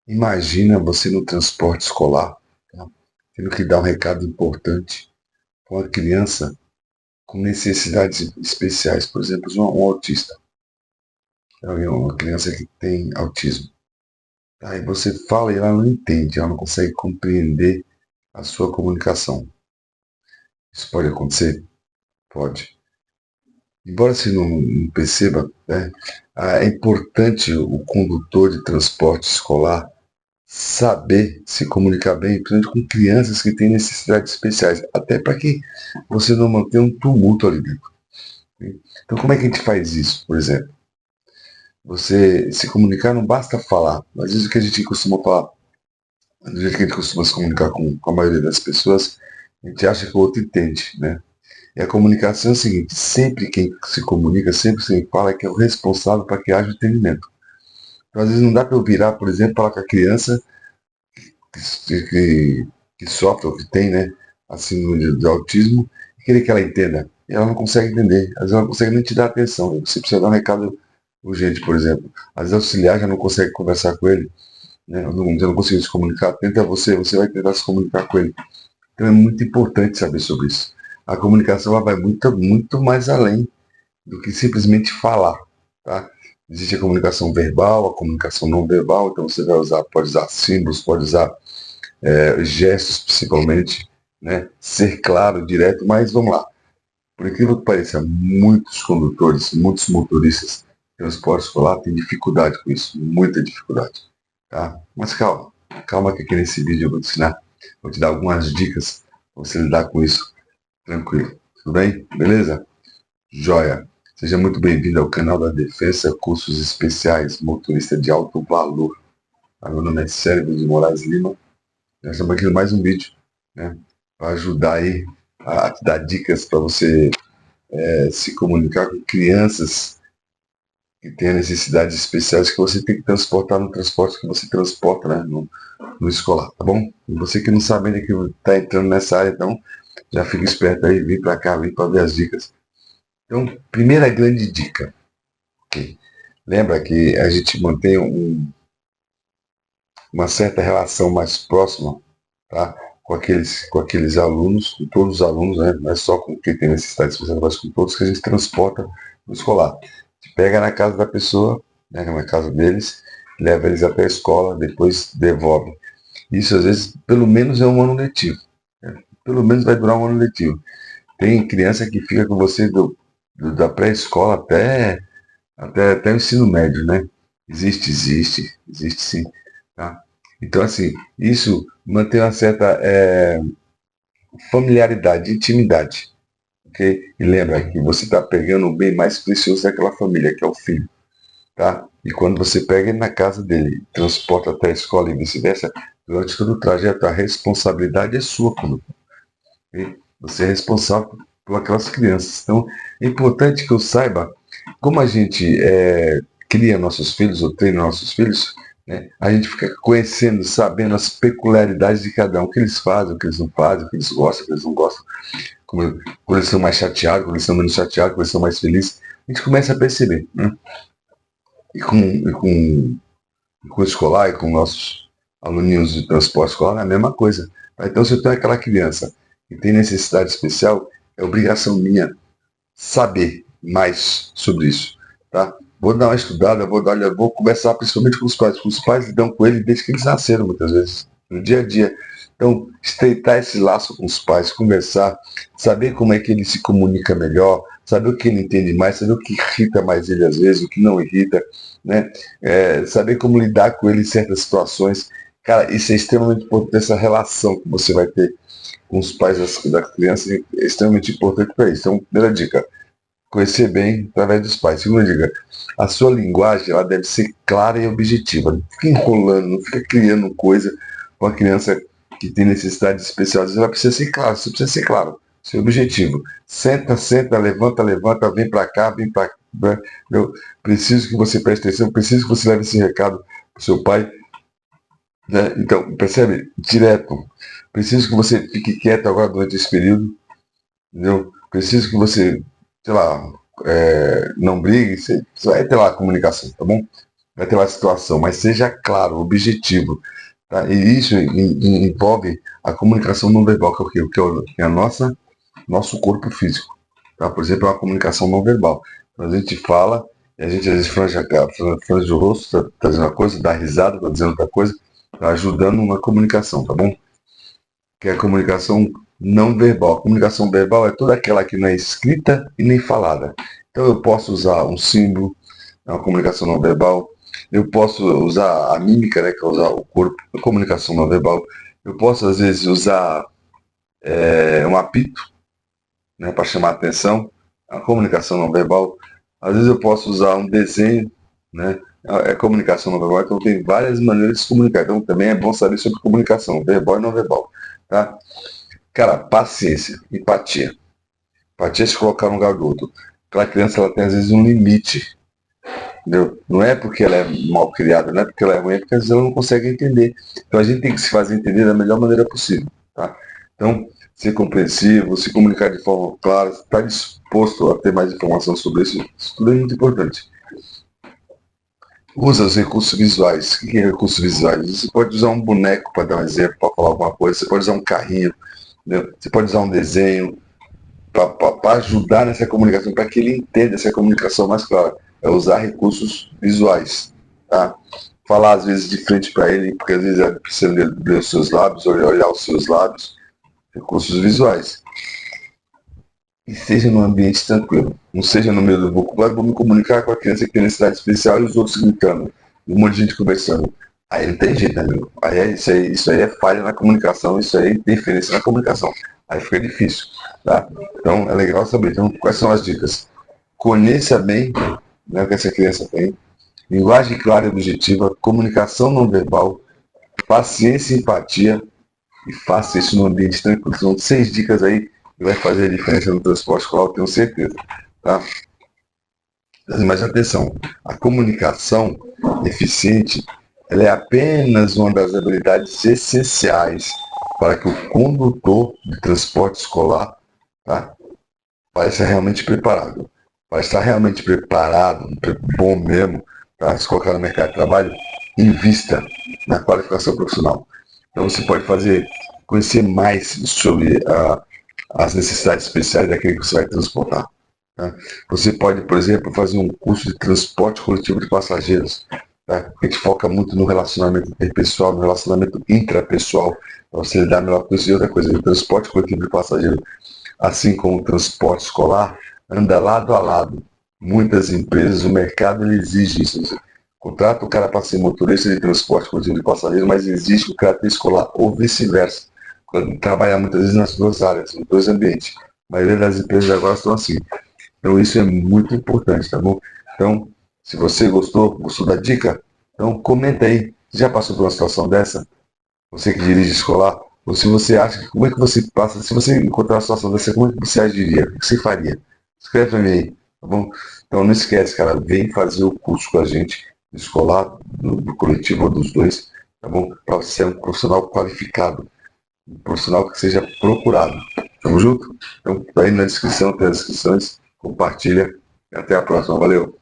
Imagina você no transporte escolar, tá? Tendo que dar um recado importante para uma criança com necessidades especiais, por exemplo, um autista, uma criança que tem autismo. Aí você fala e ela não entende, ela não consegue compreender a sua comunicação. Isso pode acontecer? Pode. Embora você não perceba, né, é importante o condutor de transporte escolar saber se comunicar bem, principalmente com crianças que têm necessidades especiais, até para que você não mantenha um tumulto ali dentro. Então, como é que a gente faz isso, por exemplo? Você se comunicar não basta falar, mas isso que a gente costuma falar, do jeito que a gente costuma se comunicar com a maioria das pessoas, a gente acha que o outro entende, né? E a comunicação é o seguinte, sempre quem se comunica, sempre quem fala é que é o responsável para que haja entendimento. Então, às vezes não dá para eu virar, por exemplo, falar com a criança que sofre ou que tem, né, assim, de autismo, e querer que ela entenda. E ela não consegue entender, às vezes ela não consegue nem te dar atenção. Você precisa dar um recado urgente, por exemplo. Às vezes o auxiliar já não consegue conversar com ele, né, já não conseguiu se comunicar. Tenta você, você vai tentar se comunicar com ele. Então é muito importante saber sobre isso. A comunicação ela vai muito mais além do que simplesmente falar, tá? Existe a comunicação verbal, a comunicação não verbal, então você vai usar, pode usar símbolos, pode usar gestos principalmente, né? Ser claro, direto, mas vamos lá. Por incrível que pareça, muitos condutores, muitos motoristas de transporte escolar têm dificuldade com isso, muita dificuldade, tá? Mas calma, calma que aqui nesse vídeo eu vou te ensinar, vou te dar algumas dicas para você lidar com isso tranquilo. Tudo bem? Beleza? Joia! Seja muito bem-vindo ao canal da Defensa Cursos Especiais, motorista de alto valor. Meu nome é Cérebro de Moraes Lima. Nós estamos aqui em mais um vídeo, né, para ajudar aí a te dar dicas para você se comunicar com crianças que têm necessidades especiais que você tem que transportar no transporte que você transporta, né, no escolar, tá bom? E você que não sabe ainda que está entrando nessa área, então já fica esperto aí, vem para cá, vem para ver as dicas. Então, primeira grande dica, okay? Lembra que a gente mantém uma certa relação mais próxima, tá? Com aqueles alunos, com todos os alunos, né? Não é só com quem tem necessidade especial, mas com todos que a gente transporta no escolar. A gente pega na casa da pessoa, né? Na casa deles, leva eles até a escola, depois devolve. Isso às vezes, pelo menos é um ano letivo. Né? Pelo menos vai durar um ano letivo. Tem criança que fica com você da pré-escola até o ensino médio, né? Existe sim. Tá? Então, assim, isso mantém uma certa familiaridade, intimidade. Okay? E lembra que você está pegando o bem mais precioso daquela família, que é o filho. Tá? E quando você pega ele na casa dele, transporta até a escola e vice-versa, durante todo o trajeto, a responsabilidade é sua, okay? Você é responsável por aquelas crianças. Então, é importante que eu saiba como a gente cria nossos filhos ou treina nossos filhos, né? A gente fica conhecendo, sabendo as peculiaridades de cada um, o que eles fazem, o que eles não fazem, o que eles gostam, o que eles não gostam, como, quando eles são mais chateados, quando eles são menos chateados, quando eles são mais felizes. A gente começa a perceber, né? E com o escolar e com nossos aluninhos de transporte escolar é a mesma coisa. Tá? Então, se eu tenho aquela criança que tem necessidade especial, é obrigação minha saber mais sobre isso, tá? Vou dar uma estudada, vou conversar principalmente com os pais. Os pais lidam com ele desde que eles nasceram, muitas vezes, no dia a dia. Então, estreitar esse laço com os pais, conversar, saber como é que ele se comunica melhor, saber o que ele entende mais, saber o que irrita mais ele às vezes, o que não irrita, né? Saber como lidar com ele em certas situações. Cara, isso é extremamente importante, essa relação que você vai ter com os pais da criança é extremamente importante para isso. Então, primeira dica, conhecer bem através dos pais. Segunda dica, a sua linguagem ela deve ser clara e objetiva. Não fica enrolando, não fica criando coisa com a criança que tem necessidades especiais. Ela precisa ser clara, você precisa ser claro, ser objetivo. Senta, senta, levanta, levanta, vem para cá, vem para cá. Eu preciso que você preste atenção, preciso que você leve esse recado para o seu pai. Né? Então, percebe? Direto. Preciso que você fique quieto agora durante esse período. Entendeu? Preciso que você, sei lá, não brigue, você vai ter lá a comunicação, tá bom? vai ter uma situação, mas seja claro, objetivo. Tá? E isso envolve a comunicação não verbal, que é o quê? Que é a nosso corpo físico. Tá? Por exemplo, é uma comunicação não verbal. Então, a gente fala e a gente às vezes franja o rosto, tá dizendo uma coisa, dá risada, tá dizendo outra coisa, tá ajudando na comunicação, tá bom? Que é a comunicação não verbal. A comunicação verbal é toda aquela que não é escrita e nem falada. Então eu posso usar um símbolo, é uma comunicação não verbal. Eu posso usar a mímica, né, que é usar o corpo, a comunicação não verbal. Eu posso, às vezes, usar um apito, né, para chamar a atenção, a comunicação não verbal. Às vezes eu posso usar um desenho, né, é comunicação não verbal. Então tem várias maneiras de se comunicar. Então também é bom saber sobre comunicação, verbal e não verbal. Tá? Cara, paciência, empatia. Empatia é se colocar no lugar do outro. Aquela criança, ela tem às vezes um limite. Entendeu? Não é porque ela é mal criada, não é porque ela é ruim, é porque às vezes ela não consegue entender. Então a gente tem que se fazer entender da melhor maneira possível. Tá? Então, ser compreensivo, se comunicar de forma clara, estar disposto a ter mais informação sobre isso, isso tudo é muito importante. Usa os recursos visuais. O que é recursos visuais? Você pode usar um boneco para dar um exemplo, para falar alguma coisa, você pode usar um carrinho, entendeu? Você pode usar um desenho, para ajudar nessa comunicação, para que ele entenda essa comunicação mais clara. É usar recursos visuais. Tá? Falar às vezes de frente para ele, porque às vezes ele precisa ler os seus lábios, olhar os seus lábios. Recursos visuais. E seja num ambiente tranquilo. Não seja no meio do vocabulário, vou me comunicar com a criança que tem necessidade especial e os outros gritando. E um monte de gente conversando. Aí não tem jeito, né, amigo? Isso aí é falha na comunicação, isso aí é interferência na comunicação. Aí fica difícil. Tá? Então é legal saber. Então, quais são as dicas? Conheça bem, né, o que essa criança tem. Linguagem clara e objetiva, comunicação não verbal, paciência e empatia, e faça isso no ambiente tranquilo. São 6 dicas aí que vai fazer a diferença no transporte escolar, eu tenho certeza. Tá? Mas atenção, a comunicação eficiente, ela é apenas uma das habilidades essenciais para que o condutor de transporte escolar, tá, vai ser realmente preparado. Para estar realmente preparado, bom mesmo, para se colocar no mercado de trabalho, invista na qualificação profissional. Então você pode conhecer mais sobre as necessidades especiais daquele que você vai transportar. Tá? Você pode, por exemplo, fazer um curso de transporte coletivo de passageiros. Tá? A gente foca muito no relacionamento interpessoal, no relacionamento intrapessoal, para você lidar melhor com isso. E outra coisa, o transporte coletivo de passageiros, assim como o transporte escolar, anda lado a lado. Muitas empresas, o mercado ele exige isso. Você contrata o cara para ser motorista de transporte coletivo de passageiros, mas exige que o cara tenha escolar, ou vice-versa. Trabalhar muitas vezes nas duas áreas, nos dois ambientes. A maioria das empresas agora estão assim. Então isso é muito importante, tá bom? Então, se você gostou da dica, então comenta aí. Já passou por uma situação dessa? Você que dirige escolar? Ou se você acha que, como é que você passa, se você encontrar uma situação dessa, como é que você agiria? O que você faria? Escreve pra mim aí, tá bom? Então não esquece, cara, vem fazer o curso com a gente, escolar, do coletivo ou dos dois, tá bom? Para você ser um profissional qualificado, um profissional que seja procurado. Tamo junto? Então tá aí na descrição, tem as descrições, compartilha e até a próxima. Valeu!